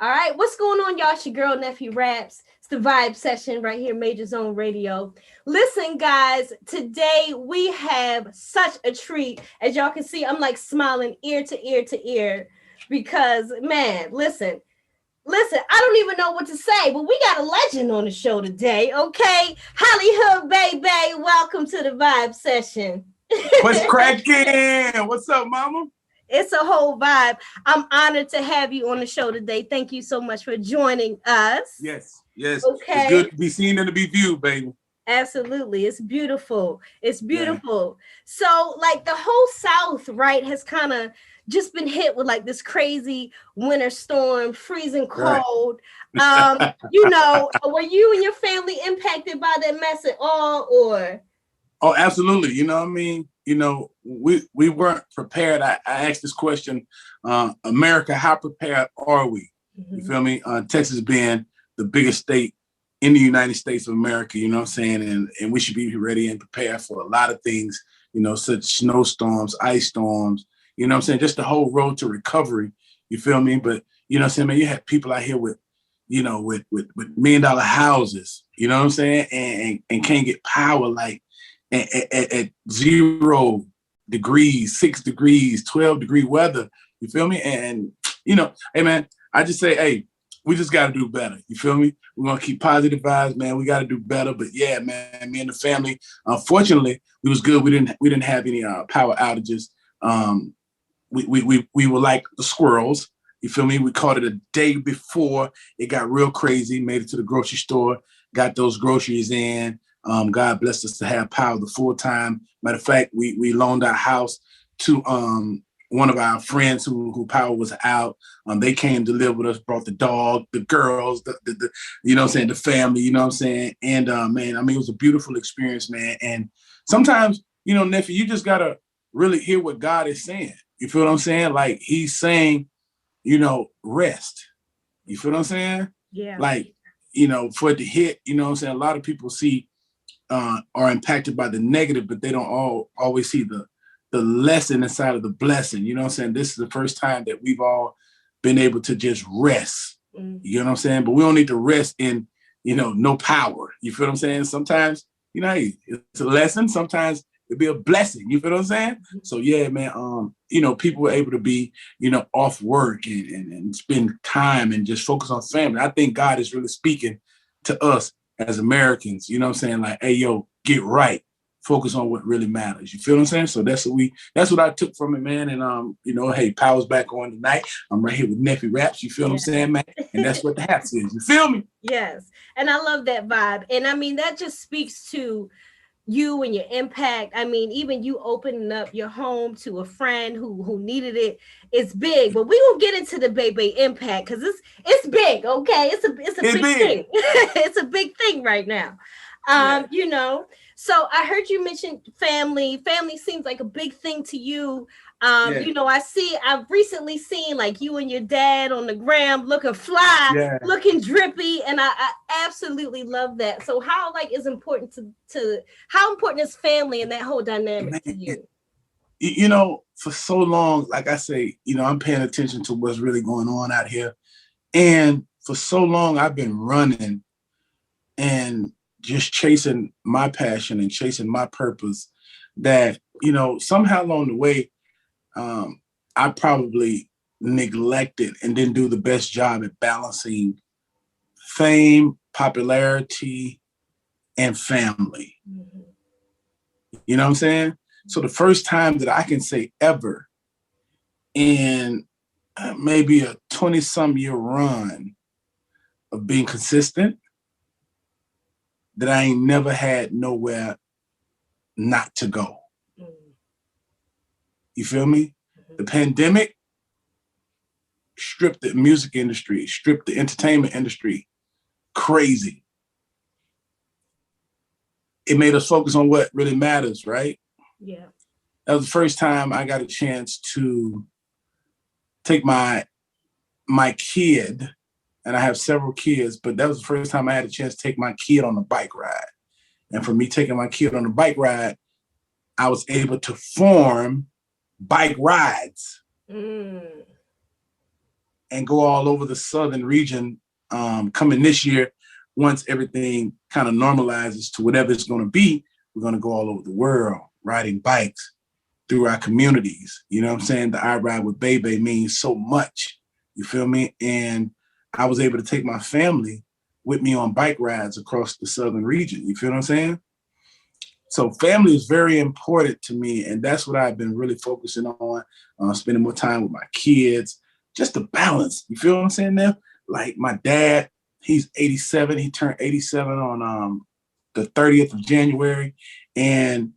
All right, what's going on, y'all? It's your girl, Nephew Raps. It's the Vibe Session right here, Major Zone Radio. Listen, guys, today we have such a treat. As y'all can see, I'm like smiling ear to ear to ear because, man, listen, I don't even know what to say, but we got a legend on the show today, okay? Hollyhood Bay Bay, welcome to the Vibe Session. What's cracking? What's up, mama? It's a whole vibe. I'm honored to have you on the show today. Thank you so much for joining us. Yes. Okay. It's good to be seen and to be viewed, baby. Absolutely. It's beautiful. Yeah. So, like, the whole South, right, has kind of just been hit with like this crazy winter storm, freezing cold. Right. Were you and your family impacted by that mess at all, or? Oh, absolutely. You know what I mean? We weren't prepared. I asked this question, America, how prepared are we? Mm-hmm. You feel me? Texas being the biggest state in the United States of America, you know what I'm saying? And we should be ready and prepared for a lot of things, such snowstorms, ice storms, you know what I'm saying? Just the whole road to recovery, you feel me? But, you know what I'm saying, man, you have people out here with $1 million houses, you know what I'm saying? And can't get power like at 0 degrees, 6 degrees, 12-degree weather. You feel me? And hey man, I just say, hey, we just got to do better. You feel me? We're going to keep positive vibes, man. We got to do better. But yeah, man, me and the family, unfortunately, it was good. We didn't have any power outages. We were like the squirrels. You feel me? We caught it a day before it got real crazy, made it to the grocery store, got those groceries in. God blessed us to have power the full time. Matter of fact, we loaned our house to one of our friends who power was out. They came to live with us, brought the dog, the girls, the you know what I'm saying, the family, you know what I'm saying? And man, I mean, it was a beautiful experience, man. And sometimes, nephew, you just gotta really hear what God is saying. You feel what I'm saying? Like he's saying, rest. You feel what I'm saying? Yeah. Like, for it to hit, you know what I'm saying? A lot of people are impacted by the negative, but they don't always see the lesson inside of the blessing. You know what I'm saying? This is the first time that we've all been able to just rest. Mm-hmm. You know what I'm saying? But we don't need to rest in, no power. You feel what I'm saying? Sometimes, hey, it's a lesson. Sometimes it'd be a blessing. You feel what I'm saying? Mm-hmm. So yeah, man, people were able to be, off work and spend time and just focus on family. I think God is really speaking to us as Americans, you know what I'm saying? Like, hey, yo, get right. Focus on what really matters. You feel what I'm saying? So that's what I took from it, man. And, hey, power's back on tonight. I'm right here with Nephew Raps. You feel what I'm saying, man? And that's what the hats is. You feel me? Yes. And I love that vibe. And I mean, that just speaks to you and your impact. I mean, even you opening up your home to a friend who needed it, it's big. But we will get into the Bay Bay impact because it's big, okay? It's a big thing. It's a big thing right now. So I heard you mention family. Family seems like a big thing to you. I've recently seen like you and your dad on the gram looking fly, looking drippy, and I absolutely love that. So how is important how important is family and that whole dynamic to you? For so long, like I say, I'm paying attention to what's really going on out here. And for so long, I've been running and just chasing my passion and chasing my purpose that, somehow along the way, I probably neglected and didn't do the best job at balancing fame, popularity, and family. Mm-hmm. You know what I'm saying? So the first time that I can say ever in maybe a 20-some year run of being consistent, that I ain't never had nowhere not to go. Mm-hmm. You feel me? Mm-hmm. The pandemic stripped the music industry, stripped the entertainment industry crazy. It made us focus on what really matters, right? Yeah. That was the first time I got a chance to take my kid, and I have several kids, but that was the first time I had a chance to take my kid on a bike ride. And for me taking my kid on a bike ride, I was able to form bike rides. Mm. and go all over the southern region coming this year. Once everything kind of normalizes to whatever it's going to be, we're going to go all over the world riding bikes through our communities. You know what I'm saying? The I Ride with Bay Bay means so much. You feel me? And I was able to take my family with me on bike rides across the southern region. You feel what I'm saying? So family is very important to me. And that's what I've been really focusing on, spending more time with my kids, just the balance. You feel what I'm saying now? Like my dad, he's 87. He turned 87 on the 30th of January. And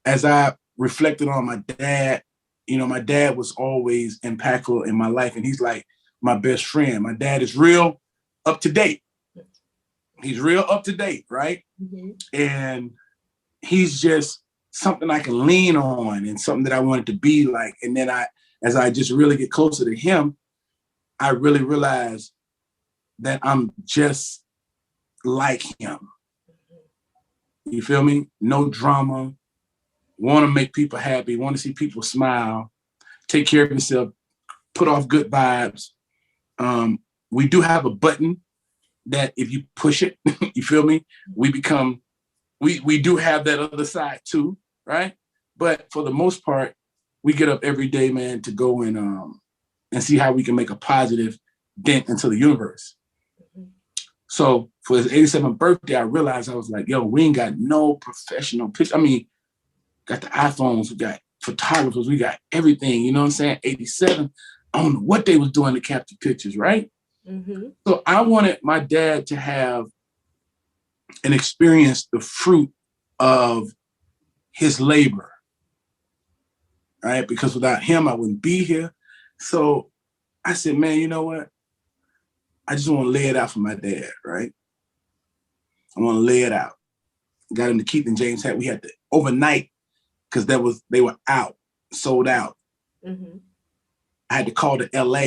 as I reflected on my dad, you know, my dad was always impactful in my life. And he's like my best friend. My dad is real up to date. He's real up to date, right? Mm-hmm. And he's just something I can lean on and something that I wanted to be like. And then as I just really get closer to him, I really realize that I'm just like him. You feel me? No drama, want to make people happy, want to see people smile, take care of yourself, put off good vibes. We do have a button that if you push it, you feel me? We do have that other side too, right? But for the most part, we get up every day, man, to go and see how we can make a positive dent into the universe. So for his 87th birthday, I realized, I was like, yo, we ain't got no professional pictures. I mean, got the iPhones, we got photographers, we got everything, you know what I'm saying? 87, I don't know what they was doing to capture pictures, right? Mm-hmm. So I wanted my dad to have and experience the fruit of his labor, right? Because without him, I wouldn't be here. So I said, man, you know what? I just want to lay it out for my dad, right? I want to lay it out. Got him the Keith and James hat. We had to overnight because they were out, sold out. Mm-hmm. I had to call to LA,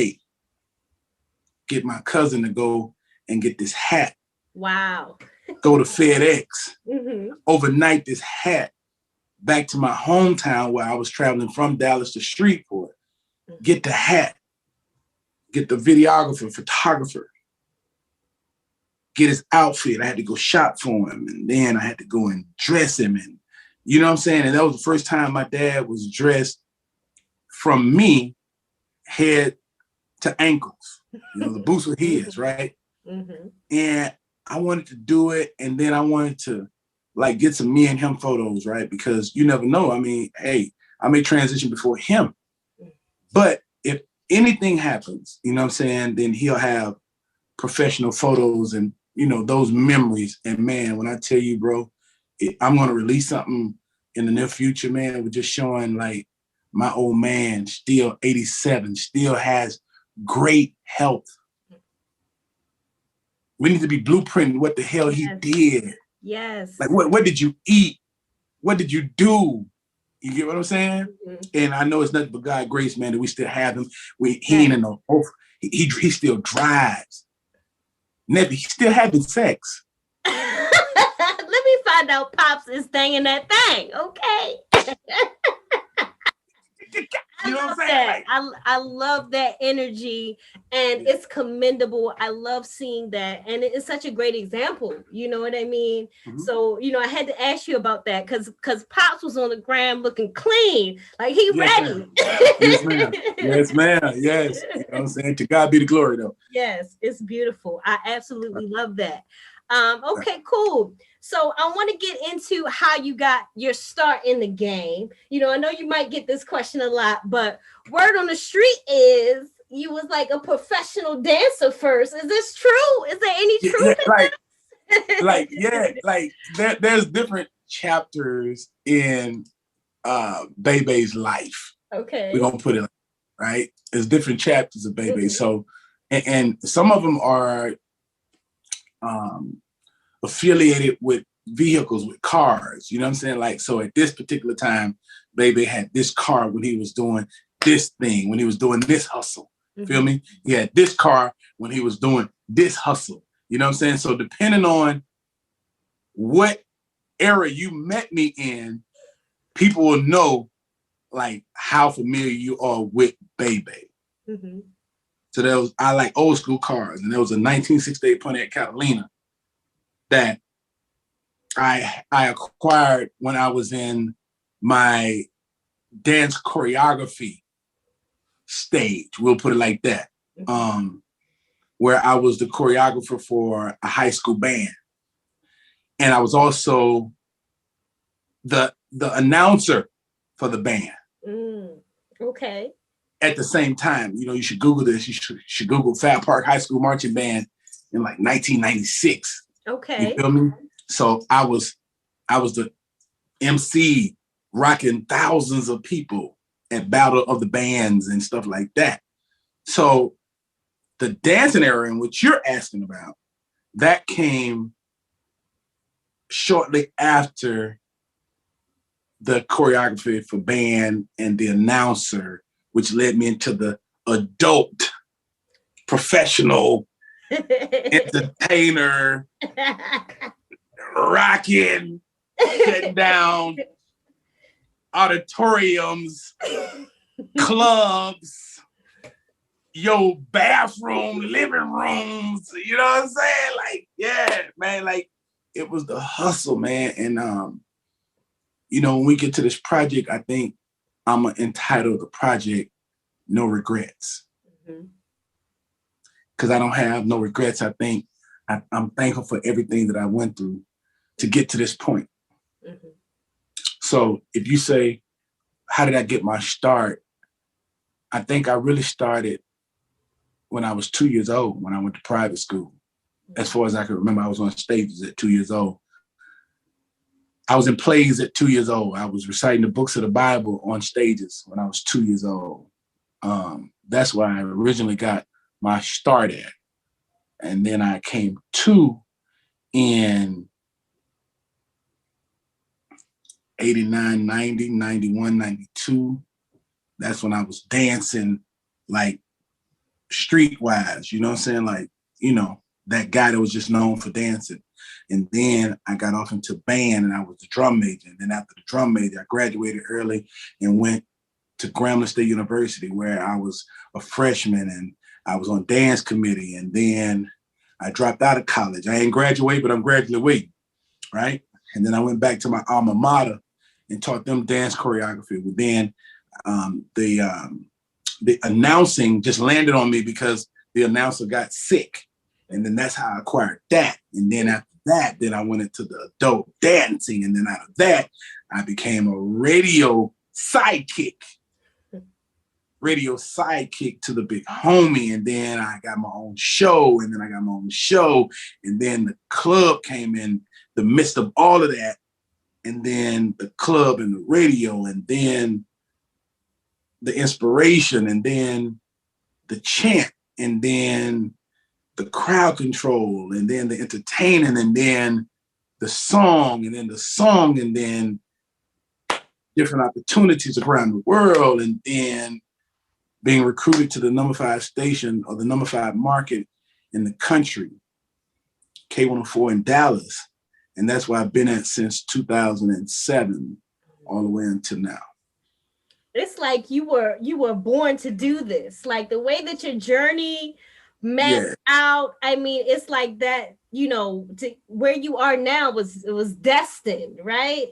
get my cousin to go and get this hat. Wow. Go to FedEx, mm-hmm. Overnight this hat back to my hometown where I was traveling from Dallas to Shreveport. Mm-hmm. Get the hat, get the videographer, photographer, get his outfit. I had to go shop for him, and then I had to go and dress him. And you know what I'm saying? And that was the first time my dad was dressed from me head to ankles. You know, the boots were his, right? Mm-hmm. And I wanted to do it, and then I wanted to like get some me and him photos, right? Because you never know. I mean, hey, I may transition before him, but if anything happens, you know what I'm saying, then he'll have professional photos and, you know, those memories. And man, when I tell you, bro, I'm going to release something in the near future, man, we're just showing like my old man, still 87, still has great health. We need to be blueprinting what the hell he did. Yes. Like, what did you eat? What did you do? You get what I'm saying? Mm-hmm. And I know it's nothing but God's grace, man, that we still have him. He ain't in no, he still drives. Never, he's still having sex. Let me find out Pops is staying that thing, okay? You know what I'm saying? Like, I love that energy, and it's commendable. I love seeing that, and it's such a great example. You know what I mean? Mm-hmm. So, you know, I had to ask you about that because Pops was on the gram looking clean, like he ready. Ma'am. Yes, ma'am. Yes, ma'am. Yes. You know what I'm saying? To God be the glory, though. Yes, it's beautiful. I absolutely love that. Okay, cool. So I want to get into how you got your start in the game. You know, I know you might get this question a lot, but word on the street is you was like a professional dancer first. Is this true? Is there any truth in this? There's different chapters in Bay Bay's life. Okay. We're gonna put it right. There's different chapters of Bay Bay. Mm-hmm. So and some of them are affiliated with vehicles, with cars, you know what I'm saying? Like, so at this particular time, Baby had this car when he was doing this thing, when he was doing this hustle. Mm-hmm. Feel me? He had this car when he was doing this hustle. You know what I'm saying? So depending on what era you met me in, people will know like how familiar you are with Baby. Mm-hmm. So I like old school cars, and there was a 1968 Pontiac Catalina that I acquired when I was in my dance choreography stage. We'll put it like that. Where I was the choreographer for a high school band, and I was also the announcer for the band. Okay. At the same time, you should Google this. You should Google Fat Park High School Marching Band in like 1996. Okay. You feel me? So I was the MC rocking thousands of people at Battle of the Bands and stuff like that. So the dancing era in which you're asking about, that came shortly after the choreography for band and the announcer, which led me into the adult professional entertainer, rocking, shutting down auditoriums, clubs, your bathroom, living rooms. You know what I'm saying? Like, yeah, man, like it was the hustle, man. And when we get to this project, I think I'm gonna entitle the project No Regrets. Because I don't have no regrets. I think I'm thankful for everything that I went through to get to this point. So if you say, how did I get my start? I think I really started when I was 2 years old, when I went to private school. As far as I can remember, I was on stages at 2 years old. I was in plays at 2 years old. I was reciting the books of the Bible on stages when I was 2 years old. That's where I originally got my start at. And then I came to in 89, 90, 91, 92. That's when I was dancing like streetwise, you know what I'm saying? Like, that guy that was just known for dancing. And then I got off into band and I was the drum major. And then after the drum major, I graduated early and went to Grambling State University, where I was a freshman and I was on dance committee. And then I dropped out of college. I ain't graduate, but I'm graduating, right? And then I went back to my alma mater and taught them dance choreography. But then the announcing just landed on me because the announcer got sick. And then that's how I acquired that. And then after that, then I went into the adult dancing. And then out of that, I became a radio sidekick to the big homie. And then I got my own show. And then the club came in the midst of all of that. And then the club and the radio, and then the inspiration, and then the chant, and then the crowd control, and then the entertaining, and then the song, and then different opportunities around the world, and then being recruited to the number 5 station or the number 5 market in the country, K104 in Dallas. And that's where I've been at since 2007, all the way until now. It's like you were born to do this. Like the way that your journey mapped out. I mean, it's like that, to where you are now was destined, right?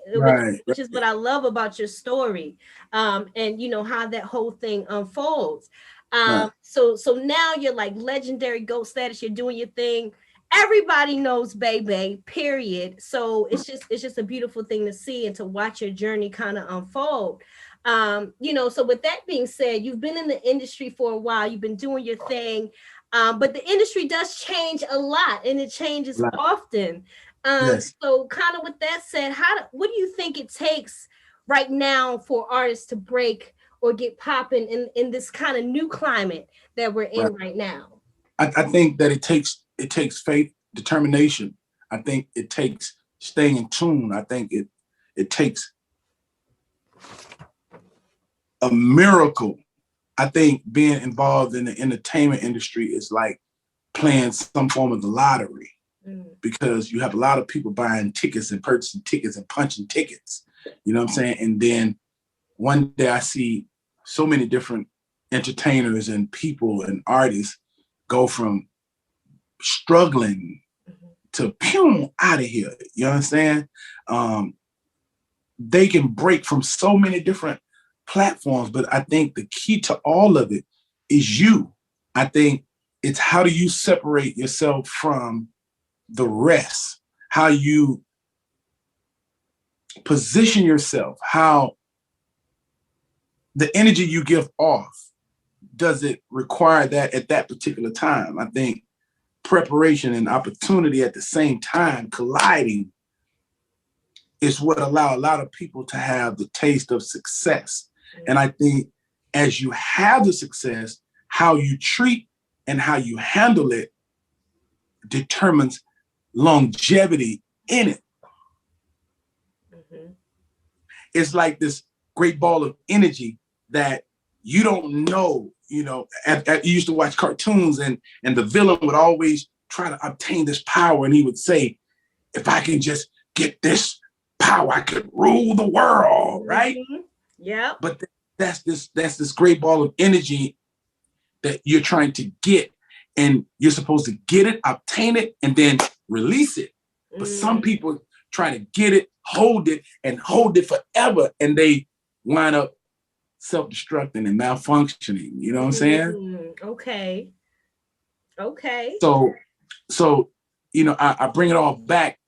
Which is what I love about your story. And how that whole thing unfolds. So now you're like legendary GOAT status, you're doing your thing. Everybody knows Bay Bay, period. So it's just a beautiful thing to see and to watch your journey kind of unfold. So with that being said, you've been in the industry for a while, you've been doing your thing, but the industry does change a lot and it changes often. So kind of with that said, what do you think it takes right now for artists to break or get popping in this kind of new climate that we're in right now? I think that it takes faith, determination. I think it takes staying in tune. I think it takes a miracle. I think being involved in the entertainment industry is like playing some form of the lottery, because you have a lot of people buying tickets and purchasing tickets and punching tickets. You know what I'm saying? And then one day I see so many different entertainers and people and artists go from struggling to pew out of here. You understand? They can break from so many different platforms, but I think the key to all of it is you. I think it's how do you separate yourself from the rest, how you position yourself, how the energy you give off, does it require that at that particular time? I think preparation and opportunity at the same time colliding is what allow a lot of people to have the taste of success. And I think as you have the success, how you treat and how you handle it determines longevity in it. It's like this great ball of energy that you don't know. You know, you used to watch cartoons and the villain would always try to obtain this power. And he would say, if I can just get this power, I could rule the world, right? Yeah. But that's this great ball of energy that you're trying to get. And you're supposed to get it, obtain it, and then release it. But some people try to get it, hold it forever. And they wind up self-destructing and malfunctioning. You know what I'm saying? Okay. So, you know, I bring it all back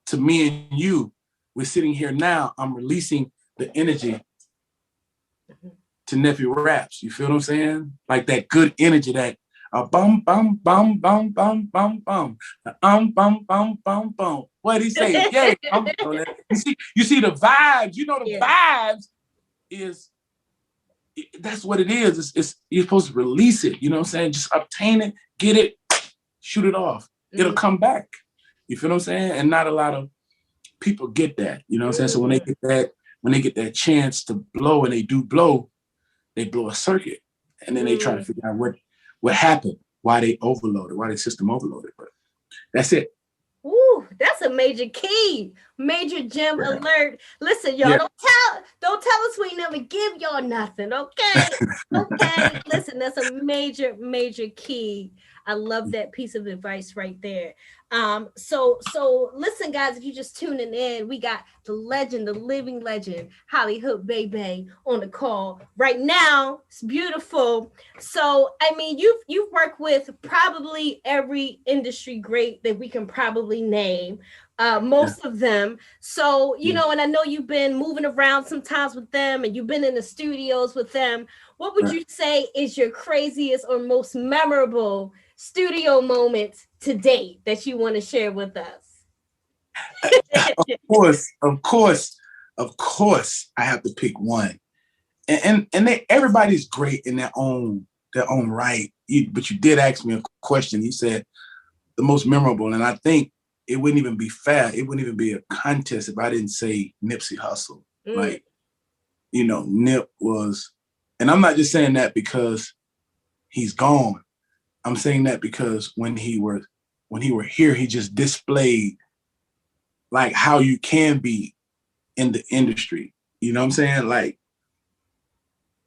to me and you. We're sitting here now. I'm releasing the energy to Nephew Raps. You feel what I'm saying? Like that good energy, that bum bum bum bum bum bum bum bum bum bum bum. What he say? Yeah, you see the vibes. You know the vibes is. That's what it is. It's you're supposed to release it. You know what I'm saying? Just obtain it, get it, shoot it off. It'll come back. You feel what I'm saying? And not a lot of people get that. You know what I'm saying? So when they get that chance to blow, and they do blow, they blow a circuit, and then they try to figure out what happened, why they overloaded, why their system overloaded. But that's it. Ooh, that's a major key, major gem alert. Listen, y'all, don't tell us we never give y'all nothing, okay? Okay, listen, that's a major key. I love that piece of advice right there. So listen, guys, if you're just tuning in, we got the legend, the living legend, Hollyhood Bay Bay on the call right now. It's beautiful. So, I mean, you've worked with probably every industry great that we can probably name, most of them. So, you know, and I know you've been moving around sometimes with them, and you've been in the studios with them. What would you say is your craziest or most memorable studio moments to date that you want to share with us? Of course, I have to pick one, and everybody's great in their own right. But you did ask me a question. You said the most memorable, and I think it wouldn't even be fair. It wouldn't even be a contest if I didn't say Nipsey Hussle. Like, you know, Nip was, and I'm not just saying that because he's gone. I'm saying that because when he were here, he just displayed like how you can be in the industry. You know what I'm saying? Like,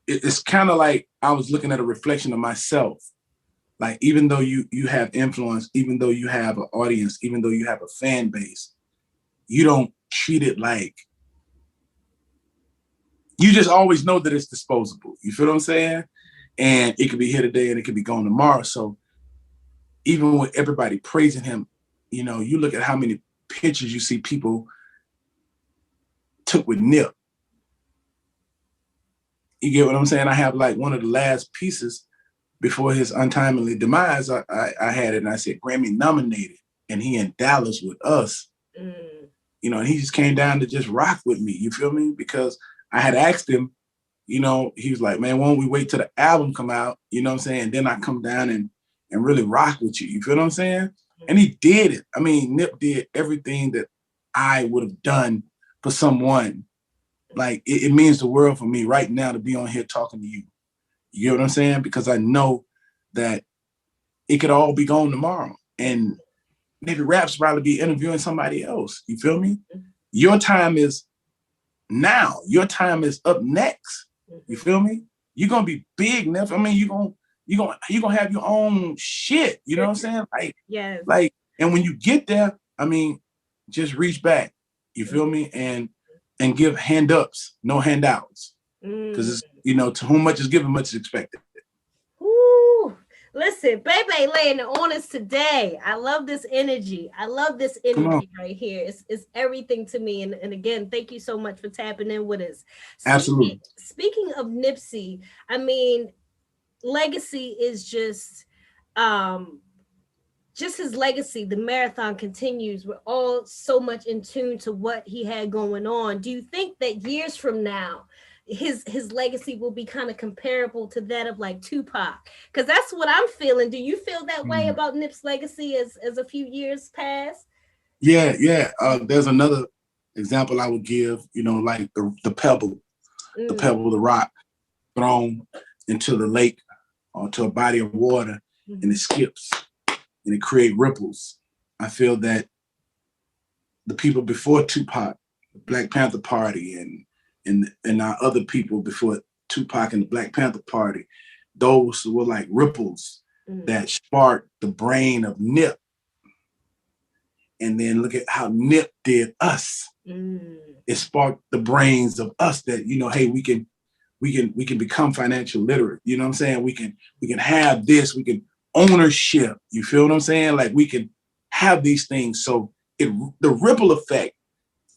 it's kind of like I was looking at a reflection of myself. Like, even though you have influence, even though you have an audience, even though you have a fan base, you don't treat it like, you just always know that it's disposable. You feel what I'm saying? And it could be here today and it could be gone tomorrow. So even with everybody praising him, you know, you look at how many pictures you see people took with Nip. You get what I'm saying? I have like one of the last pieces before his untimely demise. I had it and I said Grammy nominated, and he in Dallas with us. You know, and he just came down to just rock with me. You feel me? Because I had asked him, you know, he was like, man, why don't we wait till the album come out? You know what I'm saying? And then I come down and really rock with you. You feel what I'm saying? And he did it. I mean, Nip did everything that I would have done for someone. Like, it means the world for me right now to be on here talking to you. You get what I'm saying? Because I know that it could all be gone tomorrow. And maybe Raps probably be interviewing somebody else. You feel me? Your time is now. Your time is up next. You feel me? you're gonna be big, Neff. I mean, you're gonna have your own shit. You know what I'm saying? Yes. Like, and when you get there, I mean, just reach back. You feel me? And give hand ups, no handouts. Because it's, you know, to whom much is given, much is expected. Ooh, listen, Bebe laying it on us today. I love this energy. I love this energy right here. It's everything to me. And again, thank you so much for tapping in with us. Absolutely. Speaking of Nipsey, I mean, legacy is just his legacy. The marathon continues. We're all so much in tune to what he had going on. Do you think that years from now his legacy will be kind of comparable to that of like Tupac? Because that's what I'm feeling. Do you feel that way about Nip's legacy as a few years pass? Yeah. There's another example I would give, you know, like the pebble, the rock thrown into the lake or to a body of water, and it skips and it creates ripples. I feel that the people before Tupac, the Black Panther Party, and our other people before Tupac and the Black Panther Party, those were like ripples that sparked the brain of Nip. And then look at how Nip did us. It sparked the brains of us that, you know, hey, we can become financial literate. You know what I'm saying? We can have this, we can ownership. You feel what I'm saying? Like we can have these things. So the ripple effect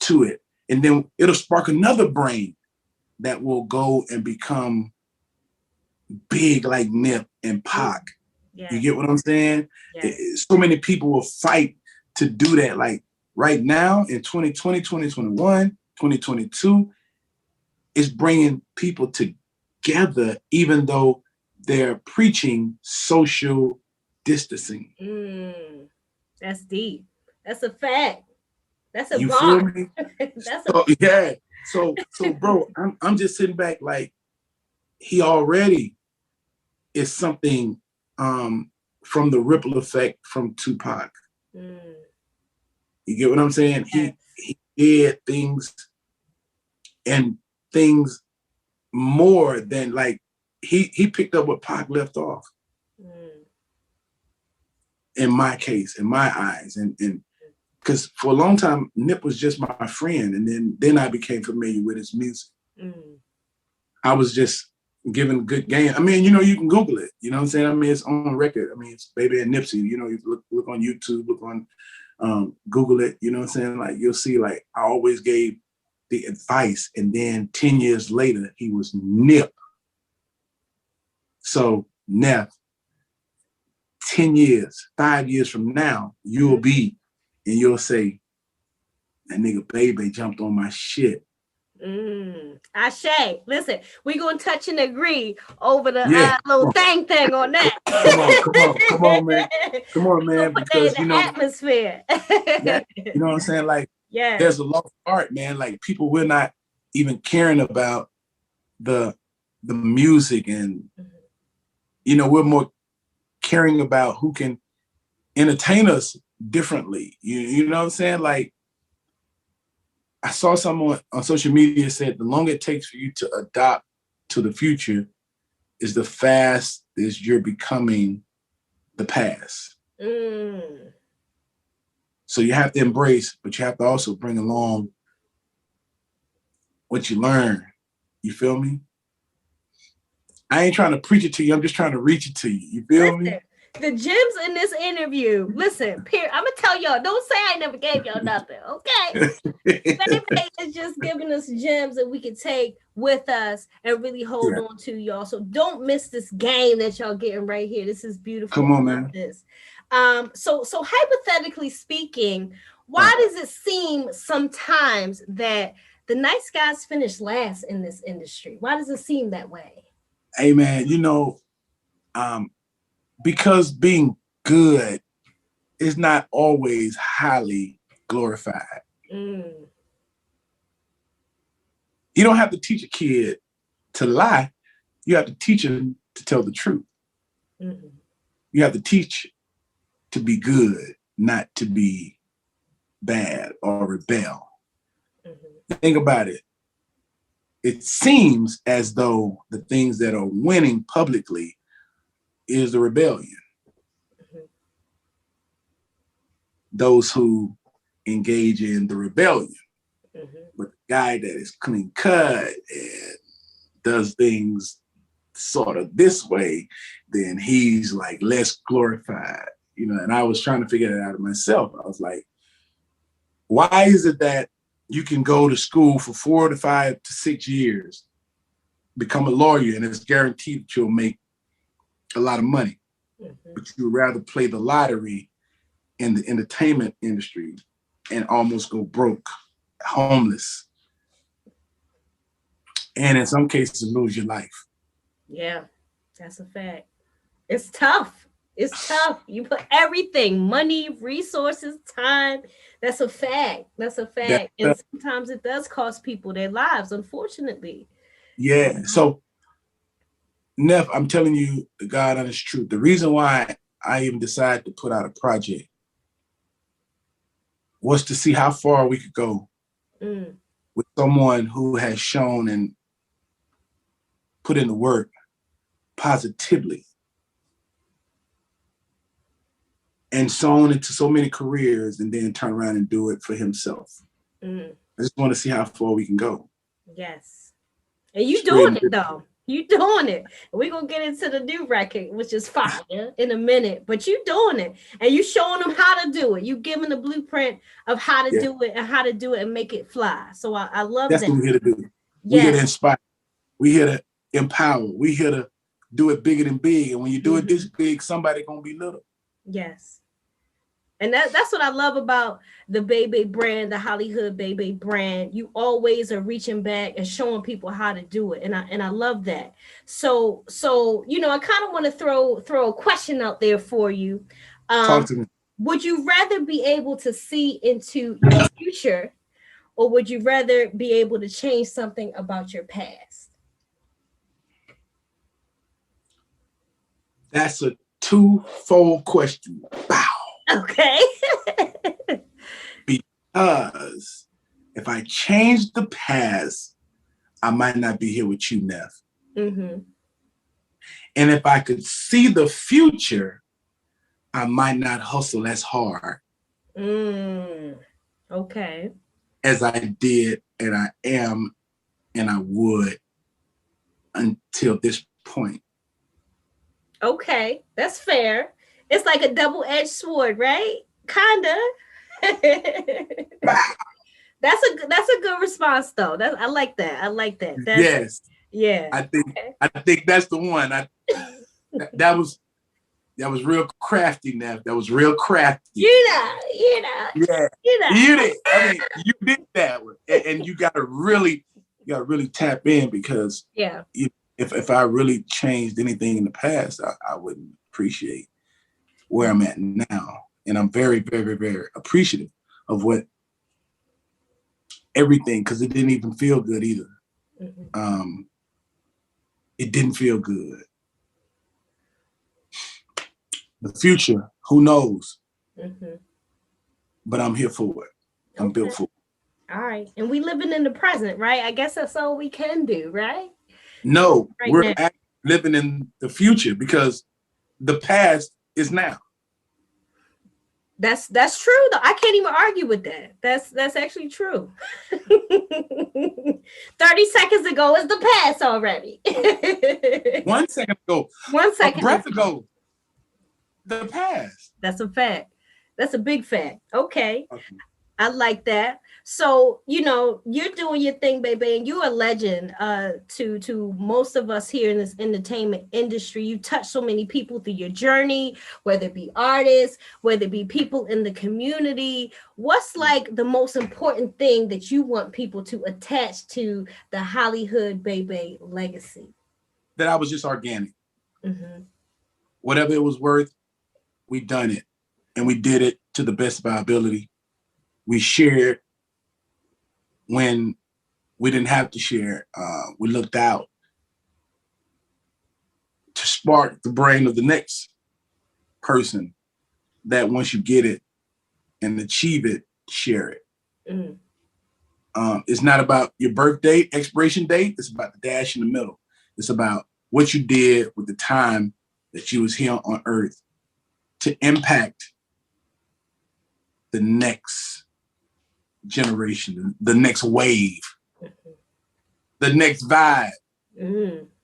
to it, and then it'll spark another brain that will go and become big like Nip and Pac. You get what I'm saying? So many people will fight to do that. Like right now in 2020, 2021, 2022, it's bringing people together, even though they're preaching social distancing. That's deep. That's a fact. That's a You bar. feel me? That's yeah. So bro, I'm just sitting back like he already is something from the ripple effect from Tupac. You get what I'm saying? Yes. He did things and things more than like he picked up what Pac left off. In my case, in my eyes, and because for a long time Nip was just my friend, and then I became familiar with his music. I was just given good game. I mean, you know, you can Google it. You know what I'm saying? I mean, it's on record. I mean, it's Baby and Nipsey. You know, you look on YouTube, look on Google it. You know what I'm saying? Like you'll see. Like I always gave the advice, and then 10 years later, he was Nip. So Nip, 10 years, 5 years from now, you'll be, and you'll say, that nigga Baby jumped on my shit. Ashe. Listen, we gonna touch and agree over the little thing on that. Come on, man. Come on, man. Because you know, atmosphere. You know what I'm saying? Like, there's a lost art, man. Like people, we're not even caring about the music, and you know, we're more caring about who can entertain us differently. You know what I'm saying? Like, I saw someone on social media said the longer it takes for you to adopt to the future is the fastest you're becoming the past. So you have to embrace, but you have to also bring along what you learn. You feel me? I ain't trying to preach it to you. I'm just trying to reach it to you. You feel me? The gems in this interview. Listen, I'm gonna tell y'all. Don't say I never gave y'all nothing, okay? Baby is just giving us gems that we can take with us and really hold on to, y'all. So don't miss this game that y'all getting right here. This is beautiful. Come on, man. This. So hypothetically speaking, why does it seem sometimes that the nice guys finish last in this industry? Why does it seem that way? Hey, man, you know, because being good is not always highly glorified. You don't have to teach a kid to lie. You have to teach him to tell the truth. You have to teach to be good, not to be bad or rebel. Think about it. it seems as though the things that are winning publicly is the rebellion. Mm-hmm. Those who engage in the rebellion. Mm-hmm. But the guy that is clean cut and does things sort of this way, then he's like less glorified, you know. And I was trying to figure that out myself. I was like, why is it that you can go to school for 4 to 5 to 6 years, become a lawyer, and it's guaranteed that you'll make a lot of money, but you'd rather play the lottery in the entertainment industry and almost go broke, homeless, and in some cases lose your life? Yeah, that's a fact. It's tough. It's tough. You put everything, money, resources, time. That's a fact. That's a fact. And sometimes it does cost people their lives, unfortunately. Yeah. So, Neff, I'm telling you the God honest truth. The reason why I even decided to put out a project was to see how far we could go with someone who has shown and put in the work positively and sown into so many careers and then turn around and do it for himself. I just want to see how far we can go. Yes. And you doing it though. You doing it. We're going to get into the new record, which is fire, in a minute. But you doing it. And you showing them how to do it. You giving the blueprint of how to do it and how to do it and make it fly. So I love that. That's what we're here to do. We're here to inspire. We're here to empower. We're here to do it bigger than big. And when you do it this big, somebody going to be little. Yes. And that's what I love about the Bay Bay brand, the Hollyhood Bay Bay brand. You always are reaching back and showing people how to do it. And I love that. So, you know, I kind of want to throw a question out there for you. Talk to me. Would you rather be able to see into your future, or would you rather be able to change something about your past? That's a twofold question. Wow. Okay. Because if I change the past, I might not be here with you, Neff. And if I could see the future, I might not hustle as hard. Okay. As I did, and I am, and I would until this point. Okay, that's fair. It's like a double-edged sword, right? Kinda. That's a good response, though. I like that. I like that. Yes. Yeah. I think that's the one. That was real crafty, Neff. That was real crafty. You know. Yeah. You did. I mean, you did that one, and you gotta really tap in, because if I really changed anything in the past, I wouldn't appreciate where I'm at now. And I'm very, very, very appreciative of what everything, because it didn't even feel good either. It didn't feel good. The future, who knows? But I'm here for it. I'm built for it. All right. And we living in the present, right? I guess that's all we can do, right? No, we're living in the future, because the past is now. That's true, though. I can't even argue with that. That's actually true. 30 seconds ago is the past already. 1 second ago. 1 second. A breath ago. The past. That's a fact. That's a big fact. Okay. I like that. So, you know, you're doing your thing, baby, and you're a legend to most of us here in this entertainment industry. You touch so many people through your journey, whether it be artists, whether it be people in the community. What's like the most important thing that you want people to attach to the Hollyhood Bay Bay legacy? That I was just organic. Whatever it was worth, we done it. And we did it to the best of our ability. We shared when we didn't have to share. We looked out to spark the brain of the next person, that once you get it and achieve it, share it. It's not about your birth date, expiration date. It's about the dash in the middle. It's about what you did with the time that you was here on earth to impact the next generation, the next wave, the next vibe.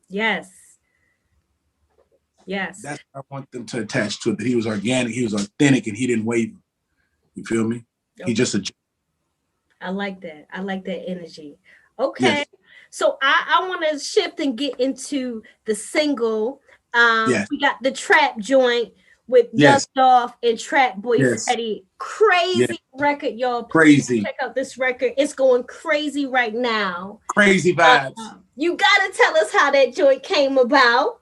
Yes. Yes. That's what I want them to attach to it, that he was organic, he was authentic, and he didn't waver. You feel me? Okay. He just a. I like that. I like that energy. Okay. Yes. So I want to shift and get into the single. Yes. We got the trap joint with Young Yes. Dolph and Trap Boy Yes. Freddie. Crazy Yes. record, y'all. Crazy. Check out this record. It's going crazy right now. Crazy vibes. You gotta tell us how that joint came about.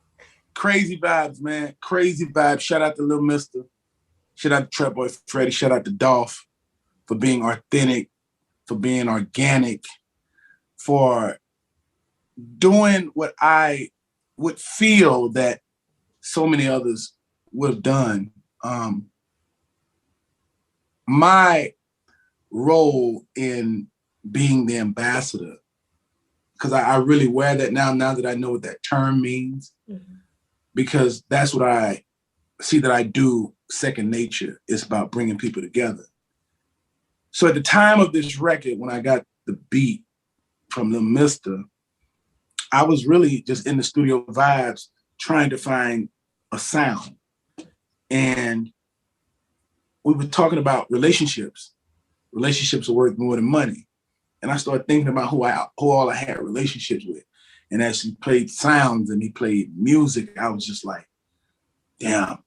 Crazy vibes, man. Crazy vibes. Shout out to Lil Mister. Shout out to Trap Boy Freddie. Shout out to Dolph for being authentic, for being organic, for doing what I would feel that so many others would have done. My role in being the ambassador, because I really wear that now that I know what that term means, because that's what I see that I do second nature. It's about bringing people together. So at the time of this record, when I got the beat from Lil Mister, I was really just in the studio vibes trying to find a sound. And we were talking about relationships. Relationships are worth more than money. And I started thinking about who all I had relationships with. And as he played sounds and he played music, I was just like, damn.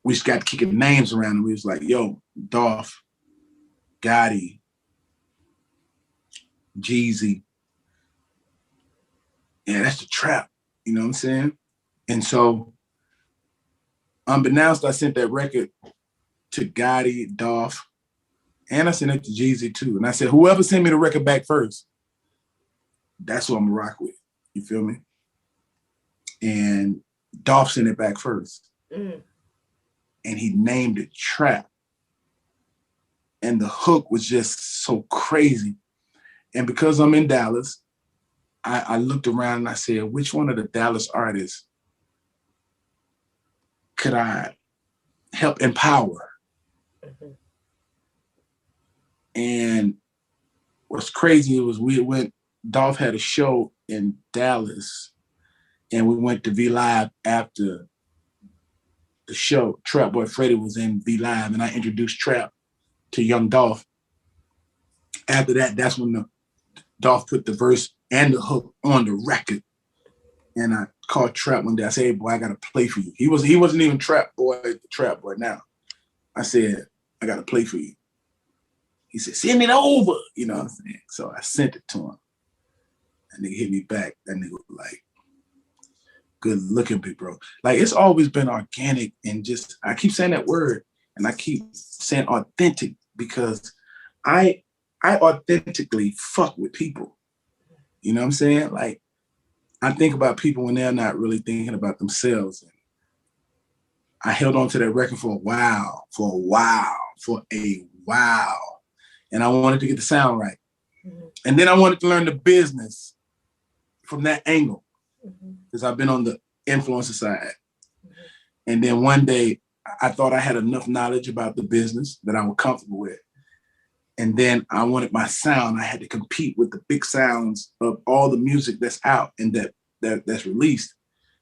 We just got kicking names around and we was like, yo, Dolph, Gotti, Jeezy. Yeah, that's the trap. You know what I'm saying? And so, unbeknownst, I sent that record to Gotti, Dolph, and I sent it to Jeezy too. And I said, whoever sent me the record back first, that's who I'm gonna rock with. You feel me? And Dolph sent it back first. And he named it Trap. And the hook was just so crazy. And because I'm in Dallas, I looked around and I said, which one of the Dallas artists could I help empower? And what's crazy was Dolph had a show in Dallas and we went to V Live after the show. Trap Boy Freddie was in V Live and I introduced Trap to Young Dolph. After that, that's when Dolph put the verse and the hook on the record. And I called Trap one day. I said, hey, boy, I got to play for you. He wasn't even Trap Boy now. I said, I got to play for you. He said, send it over. You know what I'm saying? So I sent it to him. And he hit me back. That nigga was like, good looking, big bro. Like, it's always been organic and just, I keep saying that word and I keep saying authentic because I authentically fuck with people. You know what I'm saying? Like, I think about people when they're not really thinking about themselves. And I held on to that record for a while. And I wanted to get the sound right. And then I wanted to learn the business from that angle because I've been on the influencer side. And then one day I thought I had enough knowledge about the business that I was comfortable with. And then I wanted my sound. I had to compete with the big sounds of all the music that's out and that's released.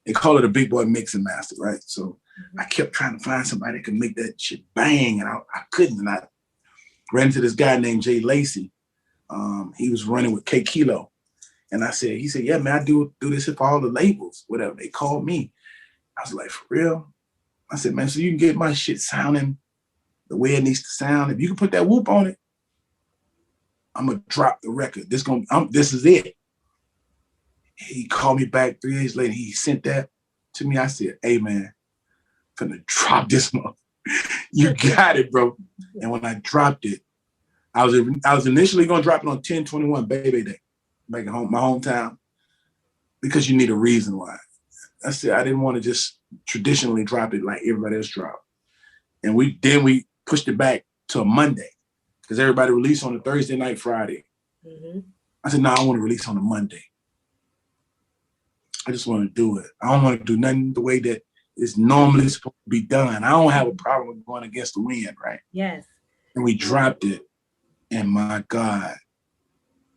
They call it a big boy mix and master, right? So I kept trying to find somebody that could make that shit bang, and I couldn't. And I ran into this guy named Jay Lacey. He was running with K Kilo. And he said, yeah, man, I do this for all the labels, whatever. They called me. I was like, for real? I said, man, so you can get my shit sounding the way it needs to sound. If you can put that whoop on it, I'm gonna drop the record. This is it. He called me back 3 days later. He sent that to me. I said, hey man, I'm finna drop this one. You got it, bro. And when I dropped it, I was initially gonna drop it on 10/21 Bay Bay Day, back at home, my hometown, because you need a reason why. I said I didn't want to just traditionally drop it like everybody else dropped. And we pushed it back to a Monday. Because everybody released on a Thursday night, Friday. Mm-hmm. I said, no, I want to release on a Monday. I just want to do it. I don't want to do nothing the way that it's normally supposed to be done. I don't have a problem with going against the wind, right? Yes. And we dropped it, and my God,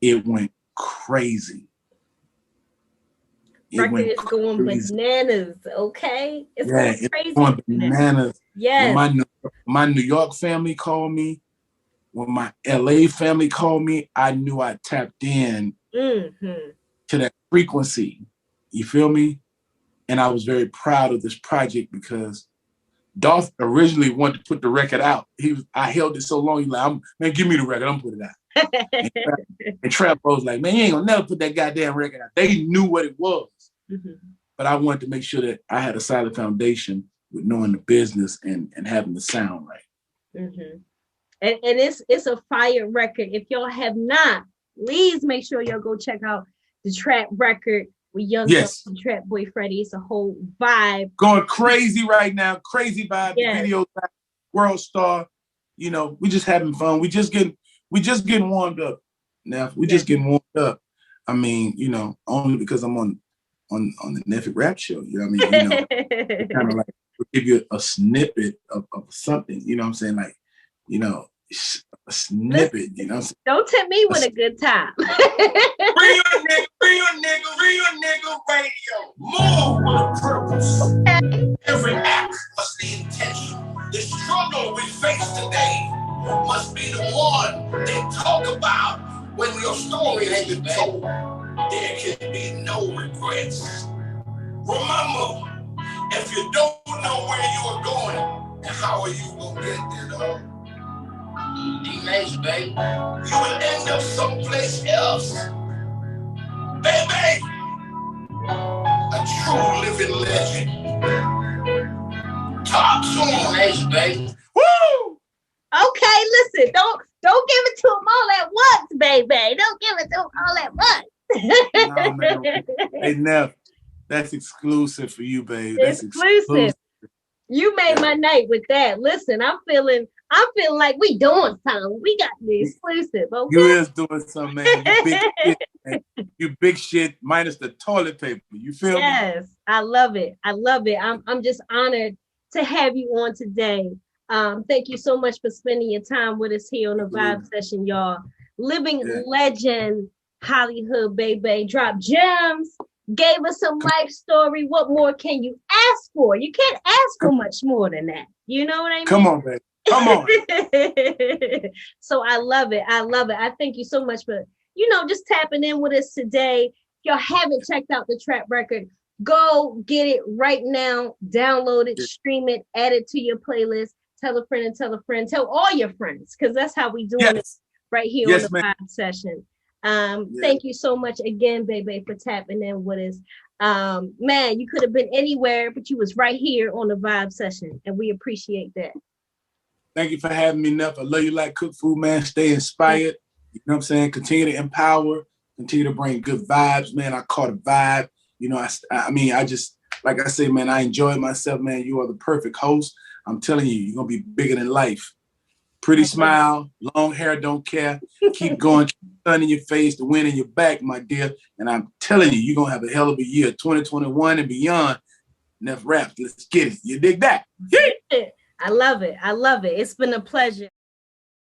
it went crazy. Record is going bananas, okay? It's going crazy. It's going bananas. Yes. When my New York family called me, when my LA family called me, I knew I tapped in to that frequency. You feel me? And I was very proud of this project because Dolph originally wanted to put the record out. I held it so long, he's like, man, give me the record, I'm gonna put it out. and Trap was like, man, you ain't gonna never put that goddamn record out. They knew what it was. But I wanted to make sure that I had a solid foundation with knowing the business and having the sound right. And it's a fire record. If y'all have not, please make sure y'all go check out the Trap record with Young Trap Boy Freddy. It's a whole vibe. Going crazy right now. Crazy vibe. Yes. The video, world star. You know, we just having fun. We just getting warmed up. Now we just getting warmed up. I mean, you know, only because I'm on the Nephew Rap Show. You know what I mean? You know, kind of like we'll give you a snippet of something. You know what I'm saying? Like, you know, a snippet. You know. Don't tempt me with a good time. Real nigga radio. Move with a purpose. Every act must be intentional. The struggle we face today must be the one they talk about when your story ain't been told. There can be no regrets. Remember, if you don't know where you are going, how are you gonna get there, dog? D-Major, baby. You will end up someplace else. Baby! A true living legend. Talk to me, D-Major, baby. Woo! Okay, listen, don't give it to him all at once, baby. Don't give it to him all at once. No, man. Hey, Neff, that's exclusive for you, babe. That's exclusive. You made my night with that. Listen, I'm feeling like we doing something. We got the exclusive. Okay? You is doing something, man. You big shit, man. You big shit minus the toilet paper. You feel me? Yes, I love it. I love it. I'm just honored to have you on today. Thank you so much for spending your time with us here on the Vibe Session, y'all. Living legend, Hollyhood Bay Bay, dropped gems, gave us some life story. What more can you ask for? You can't ask for much more than that. You know what I mean? Come on, baby. Come on. So I love it. I love it. I thank you so much for, you know, just tapping in with us today. If y'all haven't checked out the Trap record, go get it right now. Download it, stream it, add it to your playlist. Tell a friend and tell a friend. Tell all your friends, because that's how we doing it right here on the Vibe Session. Thank you so much again, baby, for tapping in with us. Man, you could have been anywhere, but you was right here on the Vibe Session, and we appreciate that. Thank you for having me, Neff. I love you like cook food, man. Stay inspired. You know what I'm saying? Continue to empower. Continue to bring good vibes, man. I caught a vibe. You know, I mean, I just, like I say, man, I enjoyed myself, man. You are the perfect host. I'm telling you, you're going to be bigger than life. Pretty smile, long hair, don't care. Keep going, keep the sun in your face, the wind in your back, my dear. And I'm telling you, you're going to have a hell of a year, 2021 and beyond. Neff Raps, let's get it. You dig that? I love it. I love it. It's been a pleasure.